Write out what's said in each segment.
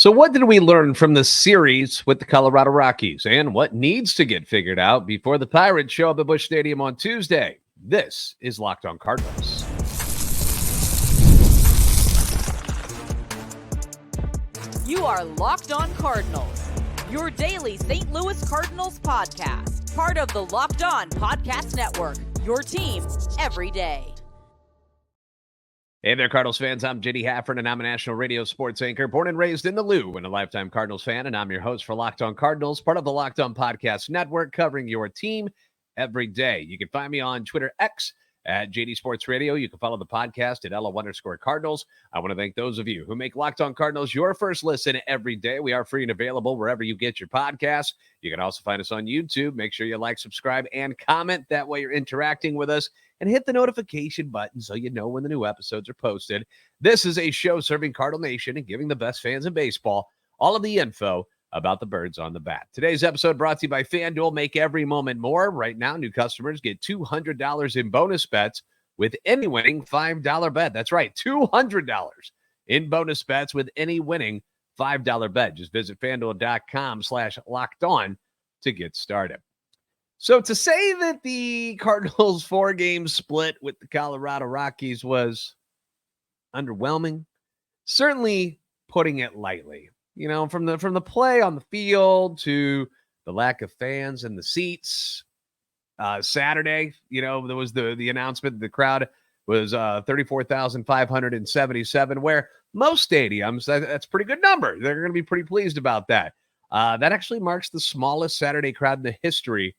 So what did we learn from the series with the Colorado Rockies, and what needs to get figured out before the Pirates show up at Busch Stadium on Tuesday? This is Locked On Cardinals. You are Locked On Cardinals, your daily St. Louis Cardinals podcast, part of the Locked On Podcast Network, your team every day. Hey there, Cardinals fans. I'm JD Hafford, and I'm a national radio sports anchor, born and raised in the Lou, and a lifetime Cardinals fan, and I'm your host for Locked On Cardinals, part of the Locked On Podcast Network, covering your team every day. You can find me on Twitter X at JD Sports Radio. You can follow the podcast at LO_Cardinals. I want to thank those of you who make Locked On Cardinals your first listen every day. We are free and available wherever you get your podcasts. You can also find us on YouTube. Make sure you like, subscribe, and comment. That way you're interacting with us. And hit the notification button so you know when the new episodes are posted. This is a show serving Cardinal Nation and giving the best fans in baseball all of the info about the birds on the bat. Today's episode brought to you by FanDuel. Make every moment more. Right now, new customers get $200 in bonus bets with any winning $5 bet. That's right, $200 in bonus bets with any winning $5 bet. Just visit FanDuel.com/lockedon to get started. So to say that the Cardinals' 4-game split with the Colorado Rockies was underwhelming, certainly putting it lightly. You know, from the play on the field to the lack of fans in the seats. Saturday, you know, there was the announcement the crowd was 34,577, where most stadiums, that's a pretty good number. They're going to be pretty pleased about that. That actually marks the smallest Saturday crowd in the history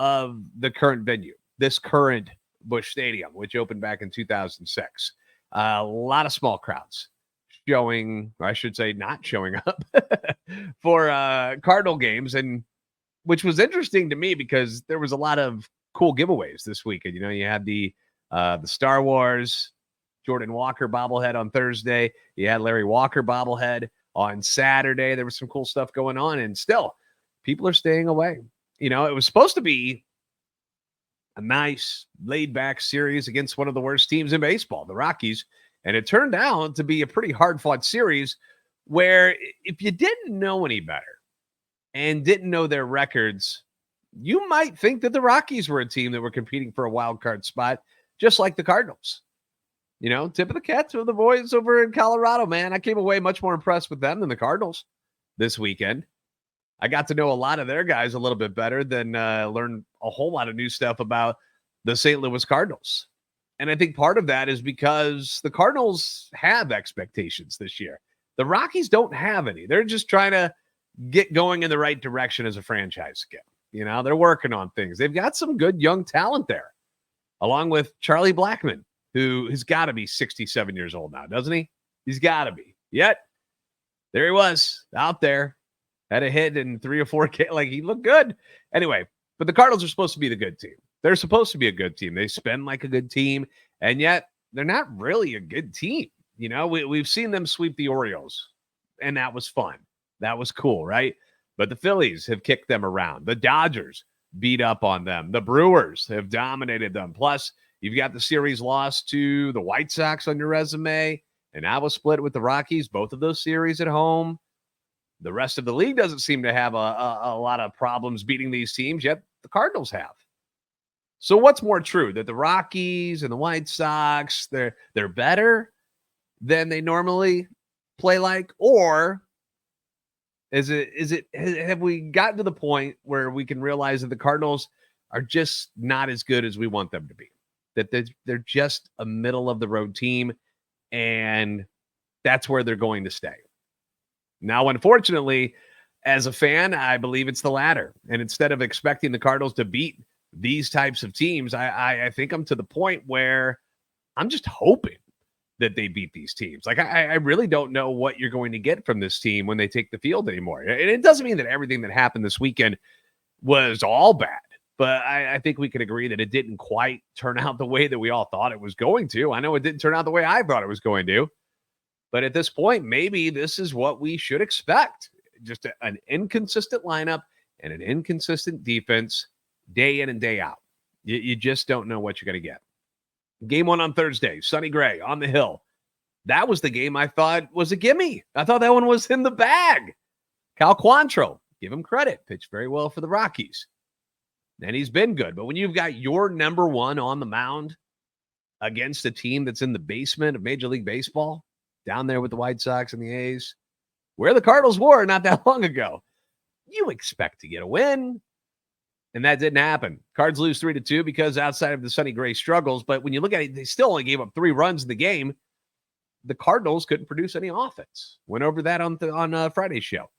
of the current venue, this current Busch Stadium, which opened back in 2006. A lot of small crowds showing, or I should say not showing up for Cardinal games, and which was interesting to me because there was a lot of cool giveaways this weekend. You know, you had the Star Wars Jordan Walker bobblehead on Thursday. You had Larry Walker bobblehead on Saturday. There was some cool stuff going on, and still people are staying away. You know, it was supposed to be a nice, laid-back series against one of the worst teams in baseball, the Rockies, and it turned out to be a pretty hard-fought series where if you didn't know any better and didn't know their records, you might think that the Rockies were a team that were competing for a wild card spot, just like the Cardinals. You know, tip of the cap to the boys over in Colorado, man. I came away much more impressed with them than the Cardinals this weekend. I got to know a lot of their guys a little bit better than learn a whole lot of new stuff about the St. Louis Cardinals. And I think part of that is because the Cardinals have expectations this year. The Rockies don't have any. They're just trying to get going in the right direction as a franchise again. You know, they're working on things. They've got some good young talent there, along with Charlie Blackmon, who has got to be 67 years old now, doesn't he? He's got to be. Yet, there he was out there. Had a hit in 3 or 4 games. Like, he looked good. Anyway, but the Cardinals are supposed to be the good team. They're supposed to be a good team. They spend like a good team, and yet they're not really a good team. You know, we've seen them sweep the Orioles, and that was fun. That was cool, right? But the Phillies have kicked them around. The Dodgers beat up on them. The Brewers have dominated them. Plus, you've got the series loss to the White Sox on your resume, and now a split with the Rockies, both of those series at home. The rest of the league doesn't seem to have a lot of problems beating these teams, yet the Cardinals have. So what's more true, that the Rockies and the White Sox, they're better than they normally play like? Or have we gotten to the point where we can realize that the Cardinals are just not as good as we want them to be? That they're just a middle-of-the-road team, and that's where they're going to stay. Now, unfortunately, as a fan, I believe it's the latter. And instead of expecting the Cardinals to beat these types of teams, I think I'm to the point where I'm just hoping that they beat these teams. Like, I really don't know what you're going to get from this team when they take the field anymore. And it doesn't mean that everything that happened this weekend was all bad. But I think we can agree that it didn't quite turn out the way that we all thought it was going to. I know it didn't turn out the way I thought it was going to. But at this point, maybe this is what we should expect. Just an inconsistent lineup and an inconsistent defense day in and day out. You just don't know what you're going to get. Game 1 on Thursday, Sonny Gray on the hill That was the game I thought was a gimme. I thought that one was in the bag. Cal Quantrill, give him credit, pitched very well for the Rockies. And he's been good. But when you've got your number one on the mound against a team that's in the basement of Major League Baseball, down there with the White Sox and the A's, where the Cardinals were not that long ago, you expect to get a win. And that didn't happen. Cards lose 3-2 because outside of the Sonny Gray struggles, but when you look at it, they still only gave up 3 runs in the game. The Cardinals couldn't produce any offense. Went over that on Friday's show.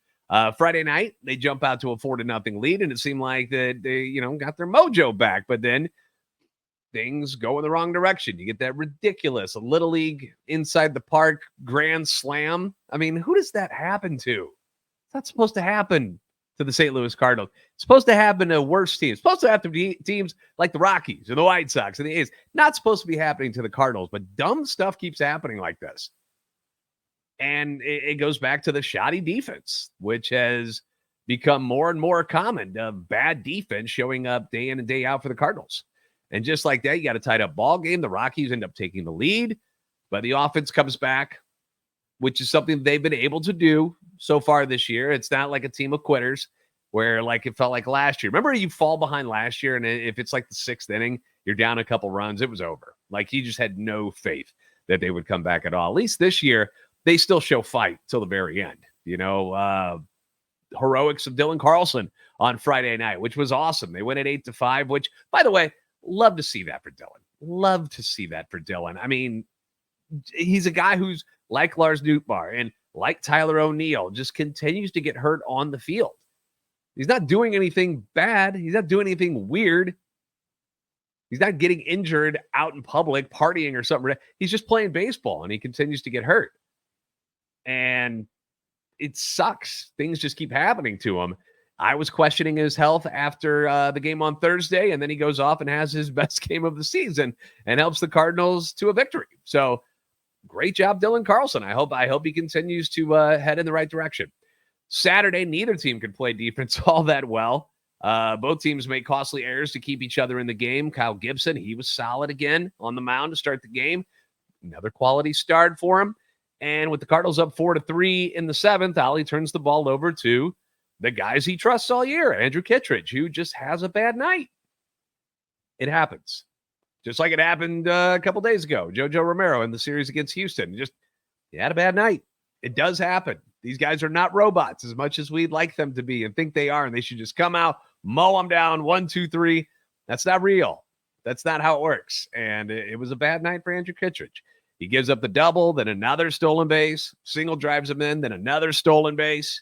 Friday night, they jump out to a 4-0 lead, and it seemed like that they, got their mojo back. But then things go in the wrong direction. You get that ridiculous Little League inside the park grand slam. I mean, who does that happen to? It's not supposed to happen to the St. Louis Cardinals. It's supposed to happen to worse teams. It's supposed to have to be teams like the Rockies or the White Sox and the A's. Not supposed to be happening to the Cardinals, but dumb stuff keeps happening like this. And it goes back to the shoddy defense, which has become more and more common. Bad defense showing up day in and day out for the Cardinals. And just like that, you got a tied up ball game. The Rockies end up taking the lead, but the offense comes back, which is something they've been able to do so far this year. It's not like a team of quitters where like it felt like last year. Remember, you fall behind last year, and if it's like the 6th inning, you're down a couple runs, it was over. Like he just had no faith that they would come back at all. At least this year, they still show fight till the very end. Heroics of Dylan Carlson on Friday night, which was awesome. They went at 8-5, which, by the way, love to see that for Dylan. Love to see that for Dylan. I mean, he's a guy who's like Lars Nootbaar and like Tyler O'Neill, just continues to get hurt on the field. He's not doing anything bad. He's not doing anything weird. He's not getting injured out in public, partying or something. He's just playing baseball, and he continues to get hurt. And it sucks. Things just keep happening to him. I was questioning his health after the game on Thursday, and then he goes off and has his best game of the season and helps the Cardinals to a victory. So great job, Dylan Carlson. I hope he continues to head in the right direction. Saturday, neither team could play defense all that well. Both teams made costly errors to keep each other in the game. Kyle Gibson, he was solid again on the mound to start the game. Another quality start for him. And with the Cardinals up 4-3 in the 7th, Ollie turns the ball over to the guys he trusts all year, Andrew Kittredge, who just has a bad night. It happens. Just like it happened a couple days ago. Jojo Romero in the series against Houston. He had a bad night. It does happen. These guys are not robots as much as we'd like them to be and think they are, and they should just come out, mow them down, 1, 2, 3. That's not real. That's not how it works. And it was a bad night for Andrew Kittredge. He gives up the double, then another stolen base. Single drives him in, then another stolen base.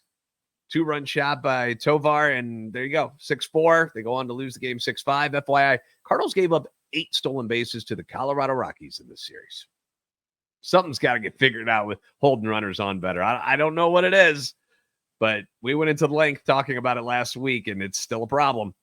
2-run shot by Tovar, and there you go, 6-4. They go on to lose the game 6-5. FYI, Cardinals gave up 8 stolen bases to the Colorado Rockies in this series. Something's got to get figured out with holding runners on better. I don't know what it is, but we went into length talking about it last week, and it's still a problem.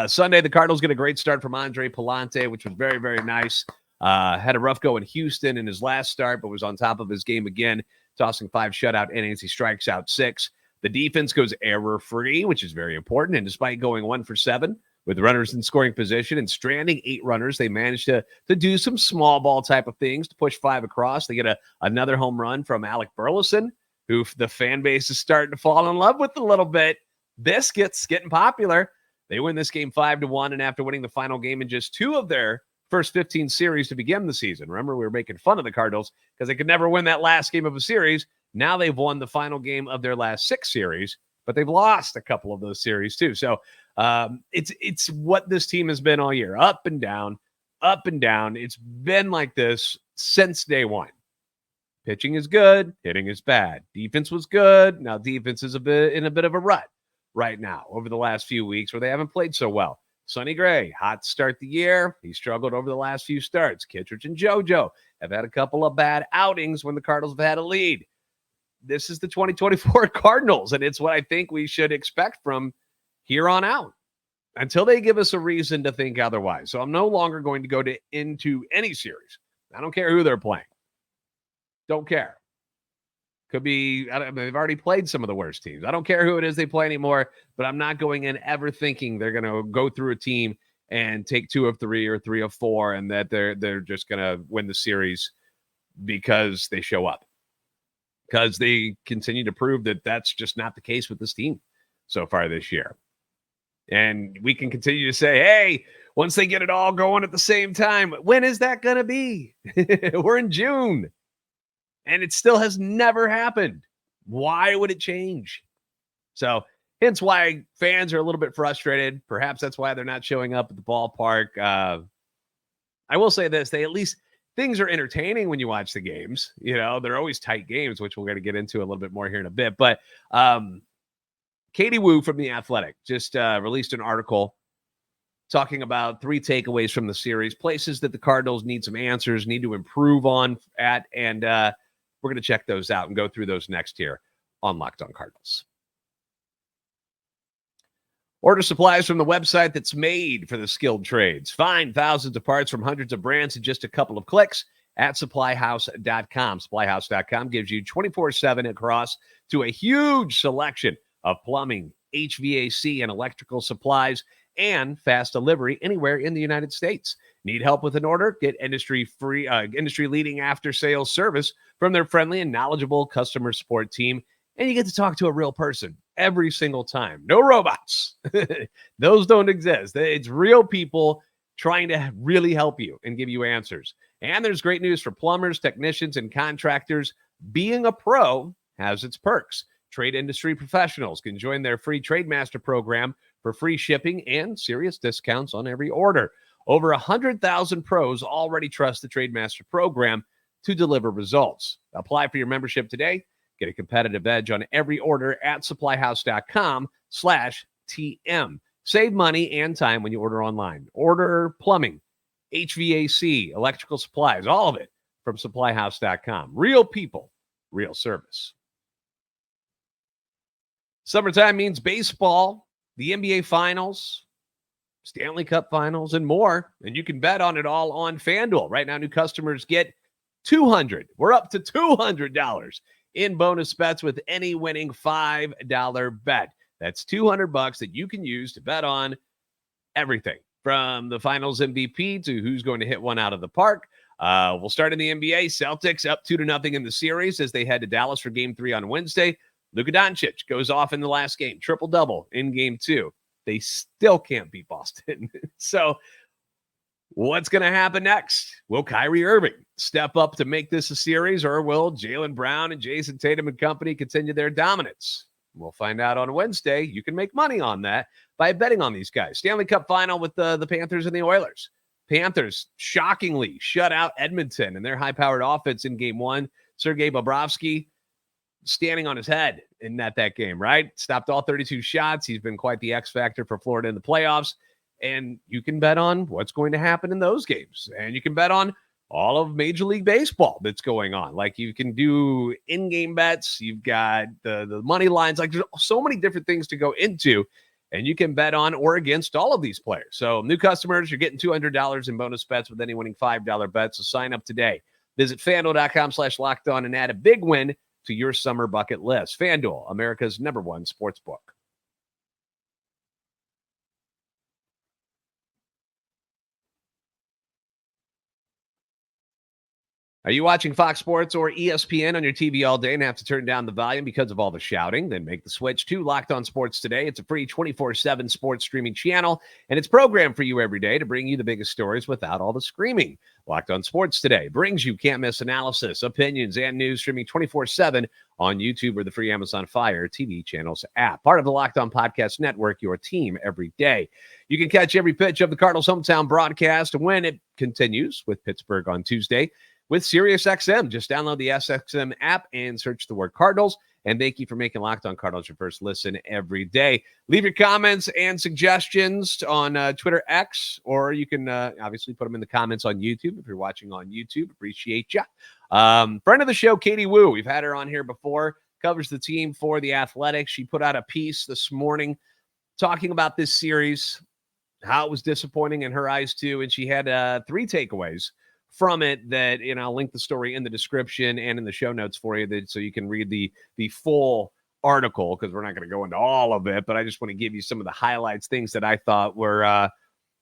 Sunday, the Cardinals get a great start from Andre Palante, which was very, very nice. Had a rough go in Houston in his last start, but was on top of his game again, tossing 5 shutout innings. He strikes out 6. The defense goes error-free, which is very important. And despite going 1 for 7 with runners in scoring position and stranding 8 runners, they managed to do some small ball type of things to push 5 across. They get another home run from Alec Burleson, who the fan base is starting to fall in love with a little bit. Biscuits getting popular. They win this game 5-1, and after winning the final game in just 2 of their first 15 series to begin the season. Remember, we were making fun of the Cardinals because they could never win that last game of a series. Now they've won the final game of their last 6 series, but they've lost a couple of those series too. So it's what this team has been all year, up and down, up and down. It's been like this since day one. Pitching is good, hitting is bad. Defense was good. Now defense is in a bit of a rut right now over the last few weeks where they haven't played so well. Sonny Gray, hot to start the year. He struggled over the last few starts. Kittredge and JoJo have had a couple of bad outings when the Cardinals have had a lead. This is the 2024 Cardinals, and it's what I think we should expect from here on out until they give us a reason to think otherwise. So I'm no longer going to go into any series. I don't care who they're playing. Don't care. Could be, they've already played some of the worst teams. I don't care who it is they play anymore, but I'm not going in ever thinking they're going to go through a team and take 2 of 3 or 3 of 4 and that they're just going to win the series because they show up, because they continue to prove that that's just not the case with this team so far this year. And we can continue to say, hey, once they get it all going at the same time, when is that going to be? We're in June, and it still has never happened. Why would it change? So hence why fans are a little bit frustrated. Perhaps that's why they're not showing up at the ballpark. I will say this, they at least things are entertaining when you watch the games. You know, they're always tight games, which we're going to get into a little bit more here in a bit. But Katie Woo from The Athletic just released an article talking about 3 takeaways from the series, places that the Cardinals need some answers, need to improve on at, and we're going to check those out and go through those next here on Locked On Cardinals. Order supplies from the website that's made for the skilled trades. Find thousands of parts from hundreds of brands in just a couple of clicks at SupplyHouse.com. SupplyHouse.com gives you 24/7 across to a huge selection of plumbing, HVAC, and electrical supplies, and fast delivery anywhere in the United States. Need help with an order? Get industry-leading after-sales service from their friendly and knowledgeable customer support team, and you get to talk to a real person every single time. No robots. Those don't exist. It's real people trying to really help you and give you answers. And there's great news for plumbers, technicians, and contractors. Being a pro has its perks. Trade industry professionals can join their free Trade Master program for free shipping and serious discounts on every order. Over 100,000 pros already trust the Trade Master program to deliver results. Apply for your membership today. Get a competitive edge on every order at SupplyHouse.com/TM. Save money and time when you order online. Order plumbing, HVAC, electrical supplies, all of it from SupplyHouse.com. Real people, real service. Summertime means baseball, the NBA Finals, Stanley Cup Finals, and more. And you can bet on it all on FanDuel. Right now, new customers get $200. We're up to $200 in bonus bets with any winning $5 bet. That's $200 that you can use to bet on everything from the Finals MVP to who's going to hit one out of the park. We'll start in the NBA. Celtics up 2-0 in the series as they head to Dallas for Game 3 on Wednesday. Luka Doncic goes off in the last game, triple-double in Game 2. They still can't beat Boston. So what's going to happen next? Will Kyrie Irving step up to make this a series, or will Jaylen Brown and Jason Tatum and company continue their dominance? We'll find out on Wednesday. You can make money on that by betting on these guys. Stanley Cup final with the Panthers and the Oilers. Panthers shockingly shut out Edmonton and their high-powered offense in Game 1. Sergei Bobrovsky standing on his head in that game, right? Stopped all 32 shots. He's been quite the X factor for Florida in the playoffs. And you can bet on what's going to happen in those games. And you can bet on all of Major League Baseball that's going on. Like, you can do in-game bets. You've got the money lines. Like, there's so many different things to go into. And you can bet on or against all of these players. So new customers, you're getting $200 in bonus bets with any winning $5 bet. So sign up today. Visit FanDuel.com/lockedon and add a big win to your summer bucket list. FanDuel, America's #1 sportsbook. Are you watching Fox Sports or ESPN on your TV all day and have to turn down the volume because of all the shouting? Then make the switch to Locked On Sports Today. It's a free 24/7 sports streaming channel, and it's programmed for you every day to bring you the biggest stories without all the screaming. Locked On Sports Today brings you can't-miss analysis, opinions, and news streaming 24/7 on YouTube or the free Amazon Fire TV channels app. Part of the Locked On Podcast Network, your team every day. You can catch every pitch of the Cardinals' hometown broadcast when it continues with Pittsburgh on Tuesday with SiriusXM. Just download the SXM app and search the word Cardinals. And thank you for making Locked On Cardinals your first listen every day. Leave your comments and suggestions on Twitter X, or you can obviously put them in the comments on YouTube if you're watching on YouTube. Appreciate you. Friend of the show, Katie Woo. We've had her on here before. Covers the team for The Athletic. She put out a piece this morning talking about this series, how it was disappointing in her eyes too. And she had 3 takeaways from it that, I'll link the story in the description and in the show notes for you so you can read the full article, because we're not going to go into all of it, but I just want to give you some of the highlights, things that I thought were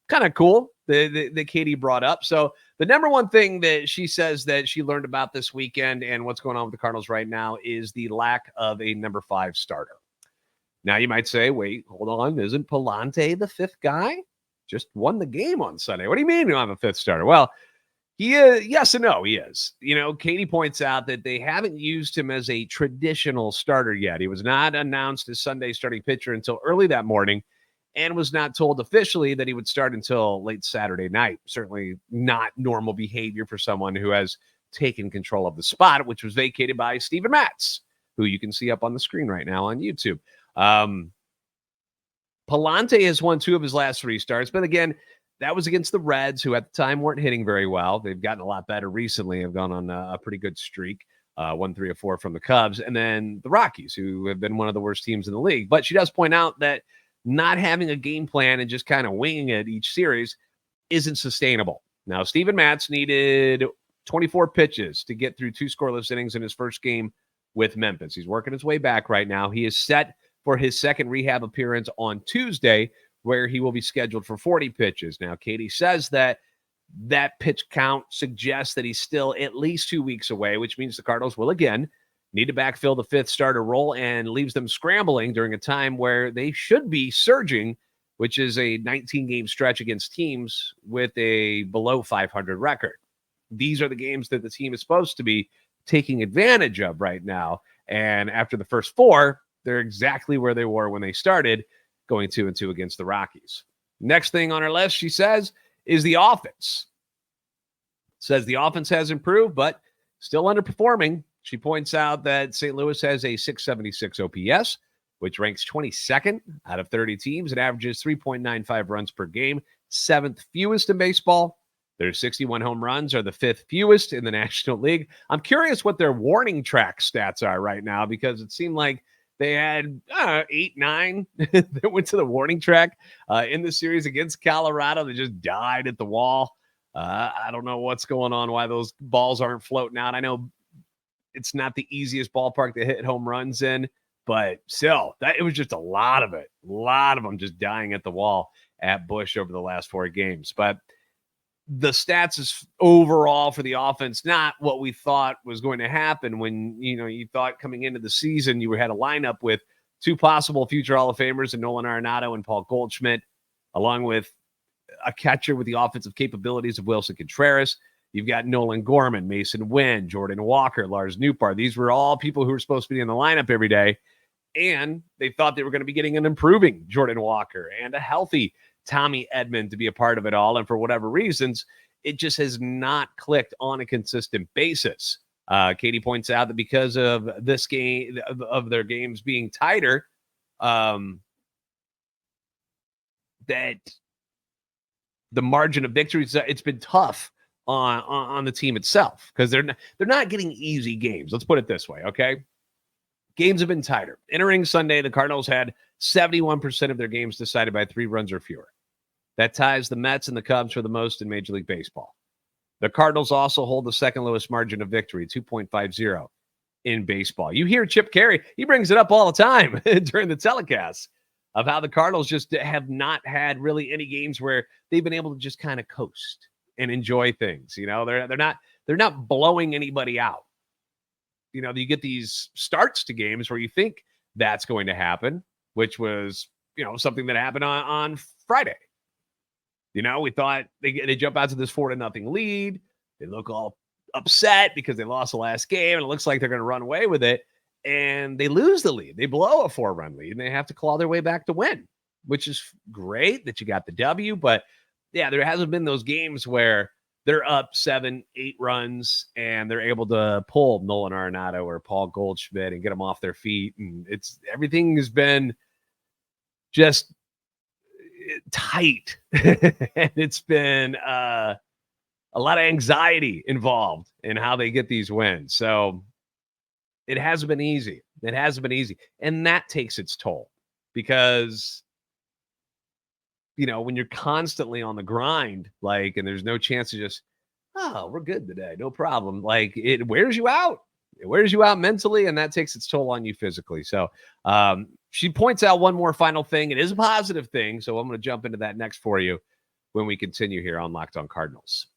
kind of cool that Katie brought up. So the number one thing that she says that she learned about this weekend and what's going on with the Cardinals right now is the lack of a number 5 starter. Now you might say, wait, hold on. Isn't Palante the 5th guy? Just won the game on Sunday. What do you mean you don't have a 5th starter? Well, he is, yes and no, he is. Katie points out that they haven't used him as a traditional starter yet. He was not announced as Sunday's starting pitcher until early that morning and was not told officially that he would start until late Saturday night. Certainly not normal behavior for someone who has taken control of the spot, which was vacated by Steven Matz, who you can see up on the screen right now on YouTube. Palante has won 2 of his last 3 starts, but again, that was against the Reds, who at the time weren't hitting very well. They've gotten a lot better recently, have gone on a pretty good streak, 1-3-4 from the Cubs, and then the Rockies, who have been one of the worst teams in the league. But she does point out that not having a game plan and just kind of winging it each series isn't sustainable. Now, Steven Matz needed 24 pitches to get through 2 scoreless innings in his first game with Memphis. He's working his way back right now. He is set for his second rehab appearance on Tuesday, where he will be scheduled for 40 pitches. Now, Katie says that pitch count suggests that he's still at least 2 weeks away, which means the Cardinals will again need to backfill the 5th starter role and leaves them scrambling during a time where they should be surging, which is a 19-game stretch against teams with a below 500 record. These are the games that the team is supposed to be taking advantage of right now. And after the first 4, they're exactly where they were when they started, going 2-2 against the Rockies. Next thing on our list, she says, is the offense. Says the offense has improved, but still underperforming. She points out that St. Louis has a 676 OPS, which ranks 22nd out of 30 teams. It averages 3.95 runs per game, 7th fewest in baseball. Their 61 home runs are the 5th fewest in the National League. I'm curious what their warning track stats are right now, because it seemed like they had 8, 9 that went to the warning track in the series against Colorado. They just died at the wall. I don't know what's going on, why those balls aren't floating out. I know it's not the easiest ballpark to hit home runs in, but still, it was just a lot of it. A lot of them just dying at the wall at Busch over the last 4 games. But the stats is overall for the offense not what we thought was going to happen when, you thought coming into the season you had a lineup with 2 possible future Hall of Famers in Nolan Arenado and Paul Goldschmidt, along with a catcher with the offensive capabilities of Wilson Contreras. You've got Nolan Gorman, Mason Wynn, Jordan Walker, Lars Nootbaar. These were all people who were supposed to be in the lineup every day, and they thought they were going to be getting an improving Jordan Walker and a healthy Tommy Edman to be a part of it all. And for whatever reasons, it just has not clicked on a consistent basis. Katie points out that because of this game, of their games being tighter, that the margin of victories, it's been tough on the team itself, because they're not getting easy games. Let's put it this way, okay? Games have been tighter. Entering Sunday, the Cardinals had 71% of their games decided by 3 runs or fewer. That ties the Mets and the Cubs for the most in Major League Baseball. The Cardinals also hold the second lowest margin of victory, 2.50 in baseball. You hear Chip Carey, he brings it up all the time during the telecast of how the Cardinals just have not had really any games where they've been able to just kind of coast and enjoy things. They're not blowing anybody out. You get these starts to games where you think that's going to happen, which was, something that happened on Friday. We thought they jump out to this 4-0 lead. They look all upset because they lost the last game, and it looks like they're going to run away with it. And they lose the lead. They blow a 4-run lead, and they have to claw their way back to win, which is great that you got the W. But, yeah, there hasn't been those games where they're up 7, 8 runs, and they're able to pull Nolan Arenado or Paul Goldschmidt and get them off their feet. And everything has been just tight. And it's been a lot of anxiety involved in how they get these wins. So it hasn't been easy. And that takes its toll, because when you're constantly on the grind, and there's no chance to just, we're good today, no problem. It wears you out. It wears you out mentally, and that takes its toll on you physically. So she points out one more final thing. It is a positive thing, so I'm going to jump into that next for you, when we continue here on Locked On Cardinals.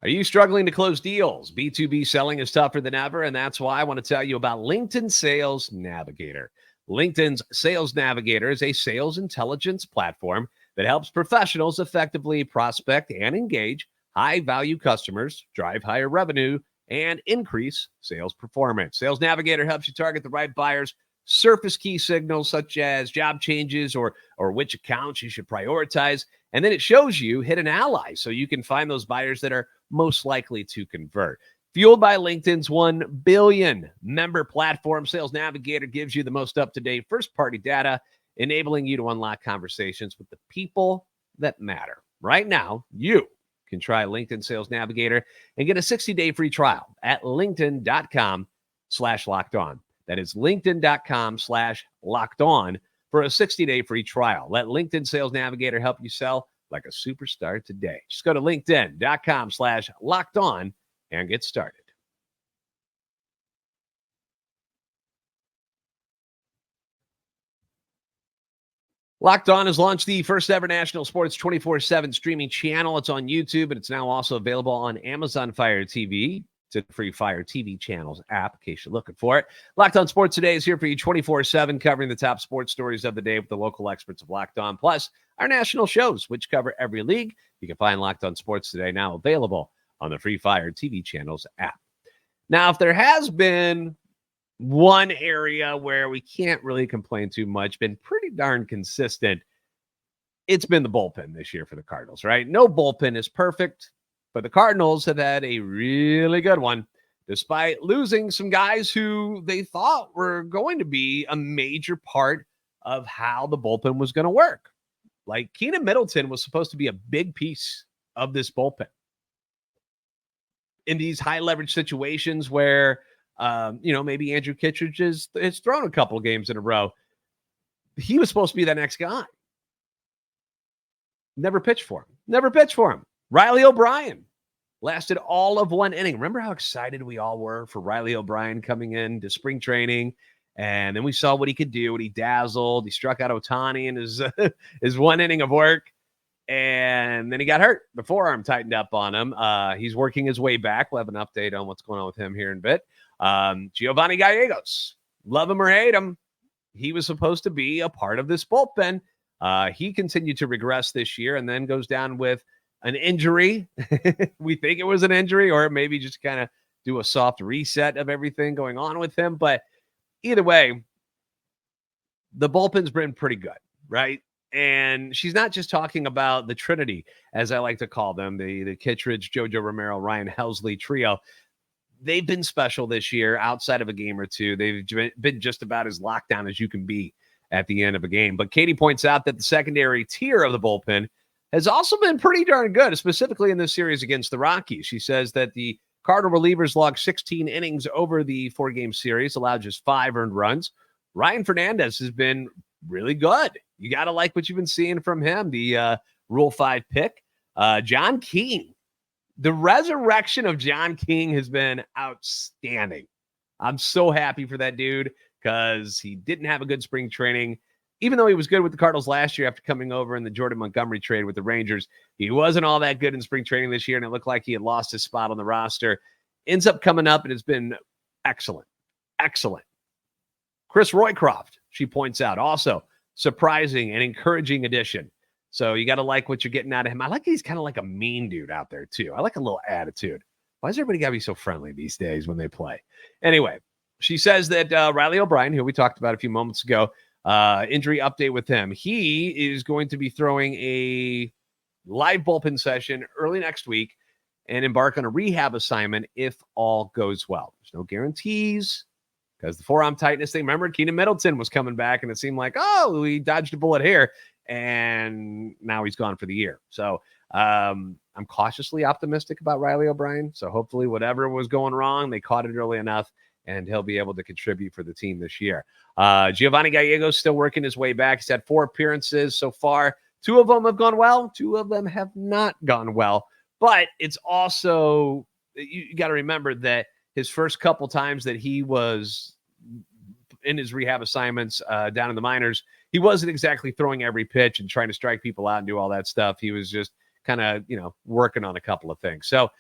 Are you struggling to close deals? B2B selling is tougher than ever, and that's why I want to tell you about LinkedIn Sales Navigator. LinkedIn's Sales Navigator is a sales intelligence platform that helps professionals effectively prospect and engage high-value customers, drive higher revenue, and increase sales performance. Sales Navigator helps you target the right buyers, surface key signals such as job changes or which accounts you should prioritize, and then it shows you hidden allies so you can find those buyers that are most likely to convert. Fueled by LinkedIn's 1 billion member platform, Sales Navigator gives you the most up-to-date first-party data, enabling you to unlock conversations with the people that matter. Right now, you can try LinkedIn Sales Navigator and get a 60-day free trial at linkedin.com/lockedon. That is linkedin.com/lockedon for a 60-day free trial. Let LinkedIn Sales Navigator help you sell like a superstar today. Just go to linkedin.com/lockedon and get started. Locked On has launched the first ever national sports 24/7 streaming channel. It's on YouTube, and it's now also available on Amazon Fire TV. It's a free Fire TV channels app in case you're looking for it. Locked On Sports Today is here for you 24/7, covering the top sports stories of the day with the local experts of Locked On, plus our national shows, which cover every league. You can find Locked On Sports Today now available on the free Fire TV channels app. Now, if there has been one area where we can't really complain too much, been pretty darn consistent, it's been the bullpen this year for the Cardinals, right? No bullpen is perfect, but the Cardinals have had a really good one, despite losing some guys who they thought were going to be a major part of how the bullpen was going to work. Like Keenan Middleton was supposed to be a big piece of this bullpen in these high leverage situations where, maybe Andrew Kittredge has thrown a couple games in a row. He was supposed to be that next guy. Never pitched for him. Riley O'Brien lasted all of one inning. Remember how excited we all were for Riley O'Brien coming in to spring training? And then we saw what he could do, what he dazzled. He struck out Ohtani in his one inning of work. And then he got hurt. The forearm tightened up on him. He's working his way back. We'll have an update on what's going on with him here in a bit. Giovanni Gallegos, love him or hate him, he was supposed to be a part of this bullpen. He continued to regress this year and then goes down with an injury. We think it was an injury, or maybe just kind of do a soft reset of everything going on with him. But either way, the bullpen's been pretty good, right? And she's not just talking about the Trinity, as I like to call them, the Kittredge, JoJo Romero, Ryan Helsley trio. They've been special this year outside of a game or two. They've been just about as locked down as you can be at the end of a game. But Katie points out that the secondary tier of the bullpen has also been pretty darn good, specifically in this series against the Rockies. She says that the Cardinal relievers logged 16 innings over the 4-game series, allowed just 5 earned runs. Ryan Fernandez has been really good. You got to like what you've been seeing from him, the Rule 5 pick. John King. The resurrection of John King has been outstanding. I'm so happy for that dude because he didn't have a good spring training. Even though he was good with the Cardinals last year after coming over in the Jordan Montgomery trade with the Rangers, he wasn't all that good in spring training this year, and it looked like he had lost his spot on the roster. Ends up coming up, and it's been excellent. Excellent. Chris Roycroft, she points out, also surprising and encouraging addition. So you got to like what you're getting out of him. I like he's kind of like a mean dude out there, too. I like a little attitude. Why does everybody got to be so friendly these days when they play? Anyway, she says that Riley O'Brien, who we talked about a few moments ago, injury update with him. He is going to be throwing a live bullpen session early next week and embark on a rehab assignment if all goes well. There's no guarantees because the forearm tightness thing. Remember, Keenan Middleton was coming back, and it seemed like, oh, we dodged a bullet here. And now he's gone for the year. So I'm cautiously optimistic about Riley O'Brien. So hopefully whatever was going wrong, they caught it early enough, and he'll be able to contribute for the team this year. Giovanni Gallegos still working his way back. He's had 4 appearances so far. 2 of them have gone well. 2 of them have not gone well. But it's also, you got to remember that his first couple times that he was in his rehab assignments down in the minors, he wasn't exactly throwing every pitch and trying to strike people out and do all that stuff. He was just kind of, working on a couple of things. So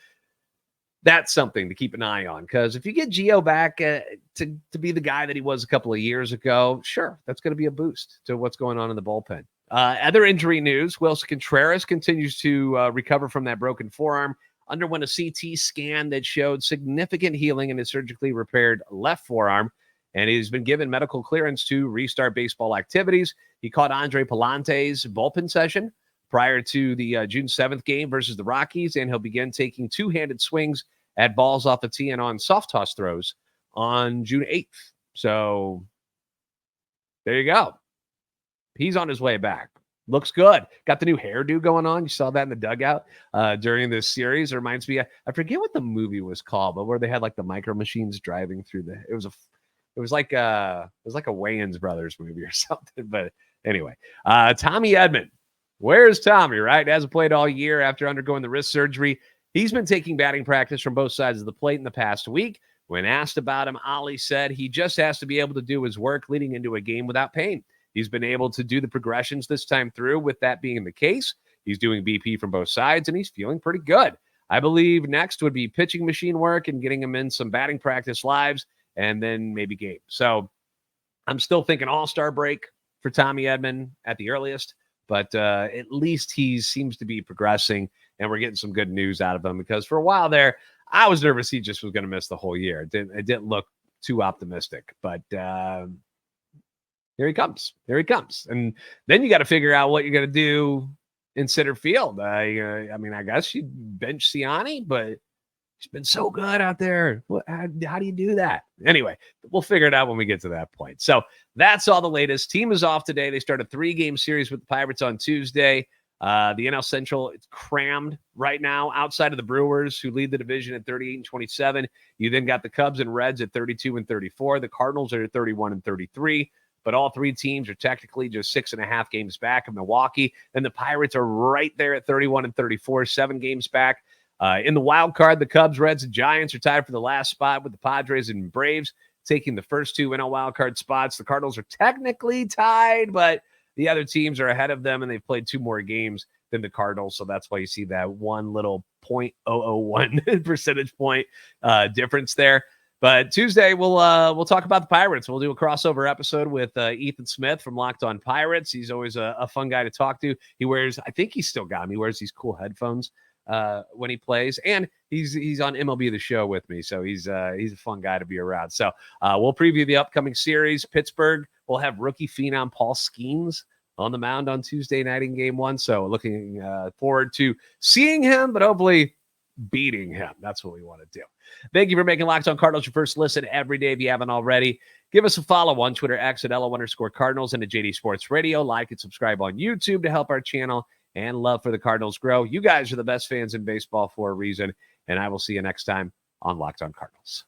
that's something to keep an eye on, because if you get Gio back to be the guy that he was a couple of years ago, sure, that's going to be a boost to what's going on in the bullpen. Other injury news, Wilson Contreras continues to recover from that broken forearm, underwent a CT scan that showed significant healing in his surgically repaired left forearm, and he's been given medical clearance to restart baseball activities. He caught Andre Palante's bullpen session prior to the June 7th game versus the Rockies, and he'll begin taking two-handed swings at balls off the tee and on soft toss throws on June 8th. So there you go. He's on his way back. Looks good. Got the new hairdo going on. You saw that in the dugout during this series. It reminds me, I forget what the movie was called, but where they had like the micro machines driving through it was like a Wayans Brothers movie or something. But anyway, Tommy Edman. Where's Tommy, right? Hasn't played all year after undergoing the wrist surgery. He's been taking batting practice from both sides of the plate in the past week. When asked about him, Ollie said he just has to be able to do his work leading into a game without pain. He's been able to do the progressions this time through. With that being the case, he's doing BP from both sides, and he's feeling pretty good. I believe next would be pitching machine work and getting him in some batting practice lives, and then maybe game. So I'm still thinking all-star break for Tommy Edman at the earliest, but at least he seems to be progressing, and we're getting some good news out of him, because for a while there, I was nervous he just was going to miss the whole year. It didn't look too optimistic, but here he comes. Here he comes. And then you got to figure out what you're going to do in center field. I guess you bench Ciani, but he's been so good out there. How do you do that? Anyway, we'll figure it out when we get to that point. So that's all the latest. Team is off today. They start a 3-game series with the Pirates on Tuesday. The NL Central, it's crammed right now outside of the Brewers, who lead the division at 38-27. You then got the Cubs and Reds at 32-34. The Cardinals are at 31-33. But all three teams are technically just 6.5 games back of Milwaukee. Then the Pirates are right there at 31-34, 7 games back. In the wild card, the Cubs, Reds, and Giants are tied for the last spot, with the Padres and Braves taking the first 2 NL wild card spots. The Cardinals are technically tied, but the other teams are ahead of them, and they've played 2 more games than the Cardinals. So that's why you see that one little 0.001 percentage point difference there. But Tuesday, we'll talk about the Pirates. We'll do a crossover episode with Ethan Smith from Locked On Pirates. He's always a fun guy to talk to. He wears, I think he's still got him. He wears these cool headphones when he plays, and he's on MLB The Show with me. So he's a fun guy to be around. So we'll preview the upcoming series. Pittsburgh will have rookie phenom Paul Skeens on the mound on Tuesday night in Game 1. So looking forward to seeing him, but hopefully beating him. That's what we want to do. Thank you for making Locked On Cardinals your first listen every day. If you haven't already, give us a follow on Twitter, X at LO_Cardinals, and at JD Sports Radio. Like and subscribe on YouTube to help our channel and love for the Cardinals grow. You guys are the best fans in baseball for a reason, and I will see you next time on Locked On Cardinals.